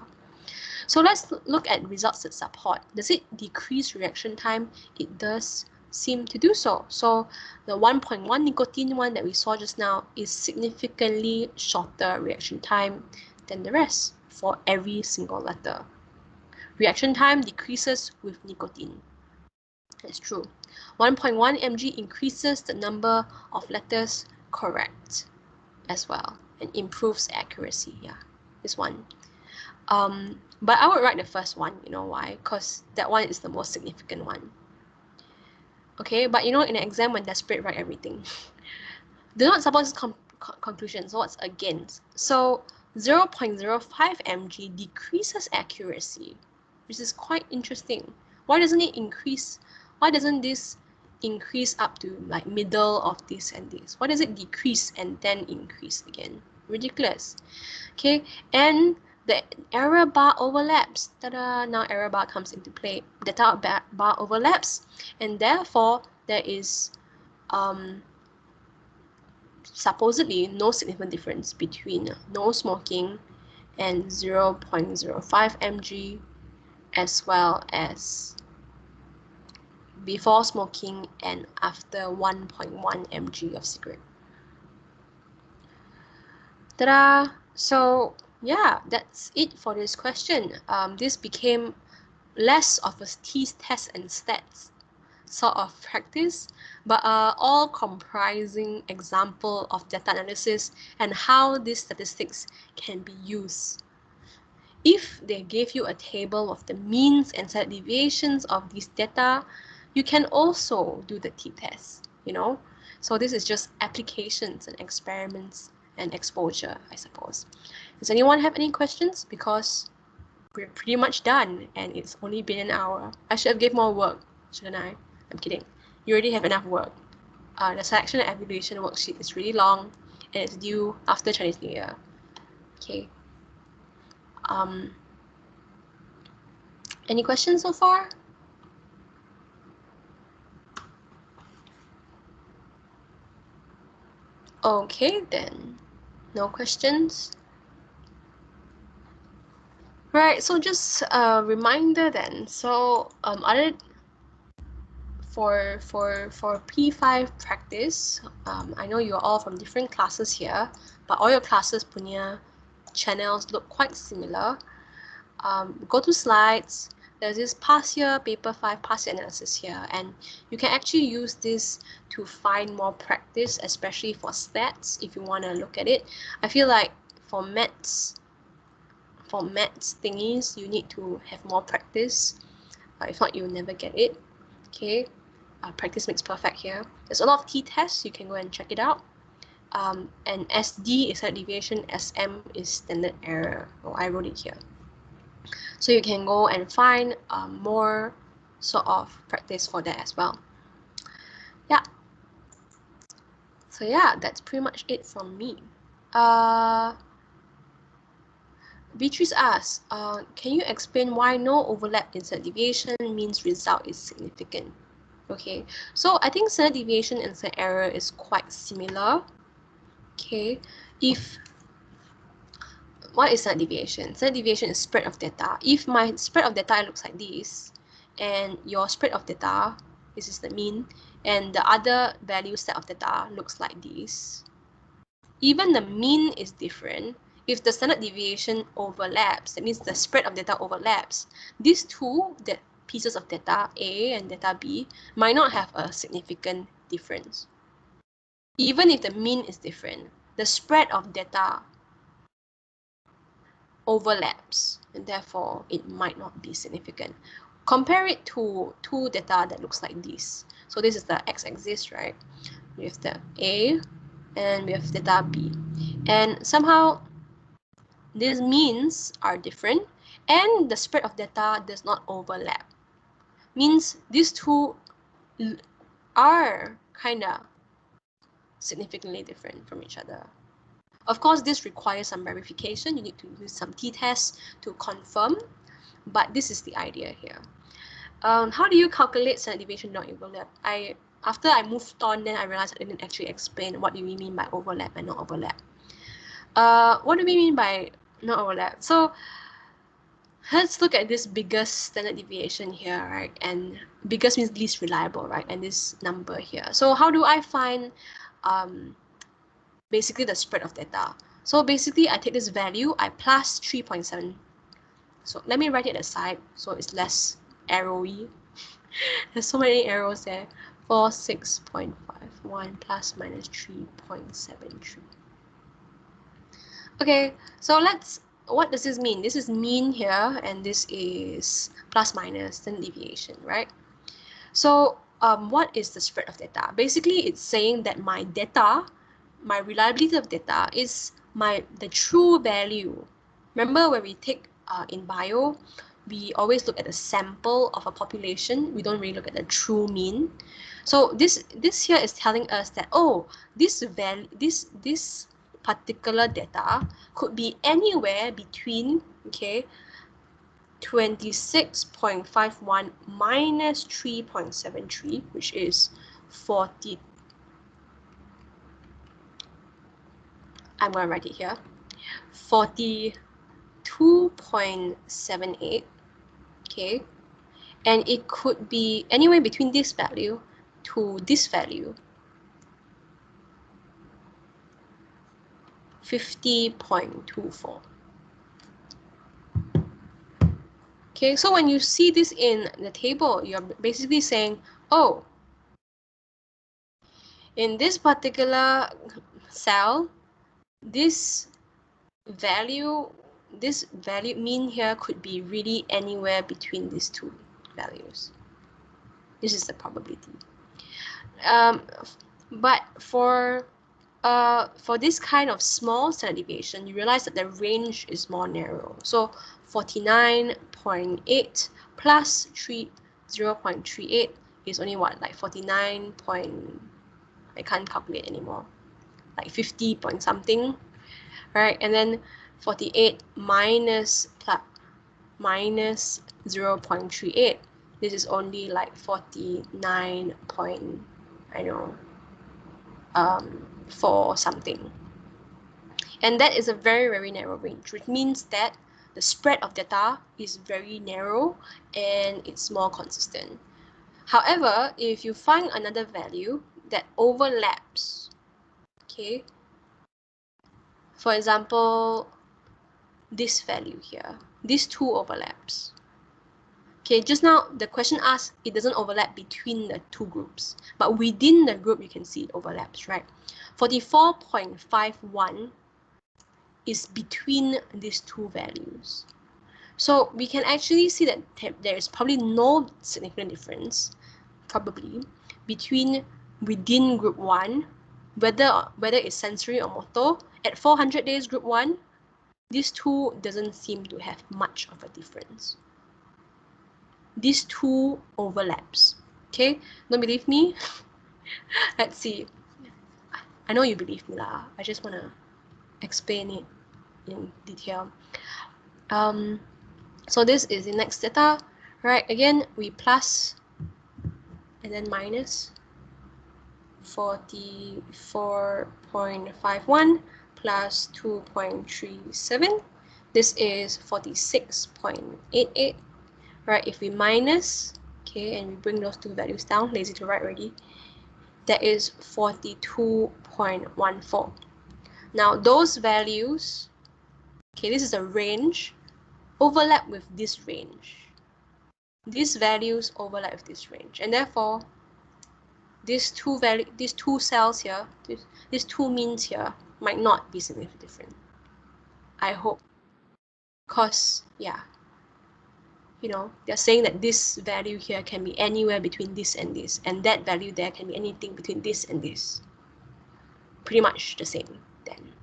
So let's look at results that support. Does it decrease reaction time? It does seem to do so. So the 1.1 nicotine one that we saw just now is significantly shorter reaction time than the rest for every single letter. Reaction time decreases with nicotine. That's true. 1.1 mg increases the number of letters correct as well and improves accuracy. Yeah, this one. But I would write the first one. You know why? Because that one is the most significant one. Okay, but you know, in an exam when desperate, write everything. Do not support this conclusion. So what's against? So 0.05 mg decreases accuracy, which is quite interesting. Why doesn't it increase? Why doesn't this increase up to like middle of this and this? Why does it decrease and then increase again? Ridiculous. Okay, and the error bar overlaps. Ta-da! Now error bar comes into play. Data bar overlaps, and therefore there is supposedly no significant difference between no smoking and 0.05 mg, as well as before smoking and after 1.1 mg of cigarette. Ta-da! So yeah, that's it for this question. This became less of a test and stats sort of practice, but all comprising example of data analysis and how these statistics can be used. If they gave you a table of the means and standard deviations of these data, you can also do the t-test, you know? So this is just applications and experiments and exposure, I suppose. Does anyone have any questions? Because we're pretty much done and it's only been an hour. I should have given more work, shouldn't I? I'm kidding. You already have enough work. The selection and evaluation worksheet is really long and it's due after Chinese New Year. Okay. Any questions so far? Okay then. No questions? Right, so just a reminder then. So for P5 practice, I know you're all from different classes here, but all your classes punya channels look quite similar. Go to slides. There's this past year paper 5 past year analysis here, and you can actually use this to find more practice, especially for stats if you want to look at it. I feel like for maths thingies, you need to have more practice. If not, you'll never get it. Okay, practice makes perfect here. There's a lot of t-tests. You can go and check it out. And SD is standard deviation, SM is standard error. Oh, I wrote it here. So you can go and find more sort of practice for that as well. Yeah. So yeah, that's pretty much it from me. Beatrice asks, can you explain why no overlap in standard deviation means result is significant? Okay, so I think standard deviation and standard error is quite similar. Okay, what is standard deviation? Standard deviation is spread of data. If my spread of data looks like this, and your spread of data, this is the mean, and the other value set of data looks like this, even the mean is different. If the standard deviation overlaps, that means the spread of data overlaps, these two that pieces of data A and data B might not have a significant difference. Even if the mean is different, the spread of data overlaps, and therefore it might not be significant. Compare it to two data that looks like this. So this is the x-axis, right? We have the A and we have data B. And somehow these means are different and the spread of data does not overlap. Means these two are kind of significantly different from each other. Of course, this requires some verification. You need to use some t-tests to confirm, but this is the idea here. How do you calculate standard deviation not overlap? After I moved on, then I realized I didn't actually explain what do we mean by overlap and not overlap. What do we mean by not overlap? So let's look at this biggest standard deviation here, right? And biggest means least reliable, right? And this number here. So how do I find basically the spread of data? So basically I take this value, I plus 3.7. So let me write it aside so it's less arrowy. There's so many arrows there. 46.51 plus minus 3.73. Okay, so what does this mean? This is mean here, and this is plus minus standard deviation, right? So what is the spread of data? Basically, it's saying that my data, my reliability of data is the true value. Remember when we take in bio, we always look at the sample of a population. We don't really look at the true mean. So this here is telling us that, oh, this particular data could be anywhere between, okay, 26.51 minus 3.73, which is 40. I'm going to write it here. 42.78. Okay, and it could be anywhere between this value to this value, 50.24. Okay, so when you see this in the table, you're basically saying, oh, in this particular cell, this value mean here could be really anywhere between these two values. This is the probability. But for this kind of small standard deviation, you realize that the range is more narrow. So 49.8 plus 0.38 is only what, like 49 point, I can't calculate anymore, like 50 point something, right? And then 48 minus 0.38, this is only like 49 point, I know, 4 something. And that is a very, very narrow range, which means that the spread of data is very narrow and it's more consistent. However, if you find another value that overlaps, okay, for example, this value here, these two overlaps. Okay, just now the question asked it doesn't overlap between the two groups, but within the group you can see it overlaps, right? 44.51 is between these two values. So we can actually see that there is probably no significant difference, probably, within group 1, whether it's sensory or motor. At 400 days group 1, these two doesn't seem to have much of a difference. These two overlaps. Okay, don't believe me? Let's see. I know you believe me lah. I just want to explain it in detail. So this is the next data, right? Again, we plus and then minus 44.51 plus 2.37. This is 46.88, right? If we minus, okay, and we bring those two values down, lazy to write already, that is 42.14. Now those values, okay, this is a range, overlap with this range. these values overlap with this range, and therefore these two cells here, these two means here might not be significantly different. I hope, because yeah, you know, they're saying that this value here can be anywhere between this, and that value there can be anything between this and this. Pretty much the same then.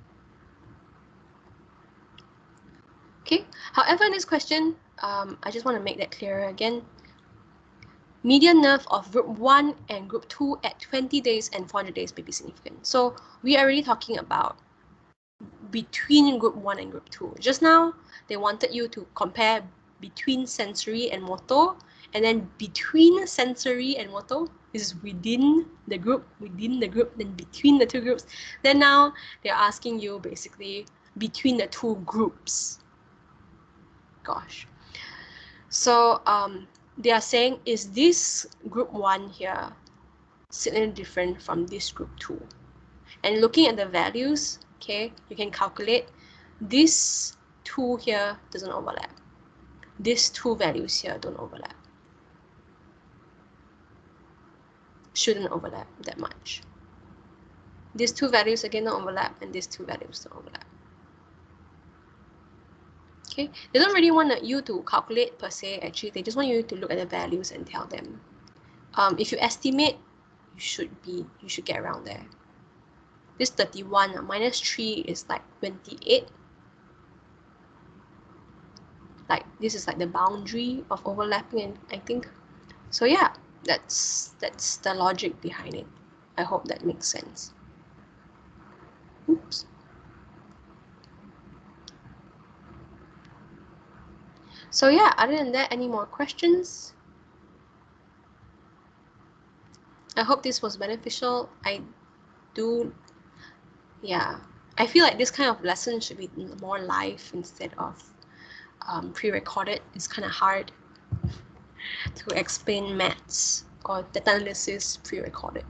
Okay, however, in this question, I just want to make that clearer again. Median nerve of group 1 and group 2 at 20 days and 400 days may be significant. So we are already talking about between group 1 and group 2. Just now, they wanted you to compare between sensory and motor, and then between sensory and motor is within the group, then between the two groups. Then now, they're asking you basically between the two groups. Gosh. So they are saying, is this group 1 here significantly different from this group 2? And looking at the values, okay, you can calculate this 2 here doesn't overlap. These two values here don't overlap. Shouldn't overlap that much. These two values again don't overlap, and these two values don't overlap. Okay, they don't really want you to calculate per se, actually. They just want you to look at the values and tell them. If you estimate, you should get around there. This 31 minus 3 is like 28. Like this is like the boundary of overlapping, I think. So yeah, that's the logic behind it. I hope that makes sense. Oops. So yeah, other than that, any more questions? I hope this was beneficial. I feel like this kind of lesson should be more live instead of pre-recorded. It's kind of hard to explain maths or data analysis pre-recorded.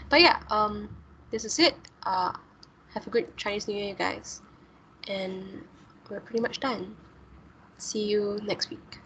But yeah, this is it. Have a good Chinese New Year, you guys. And we're pretty much done. See you next week.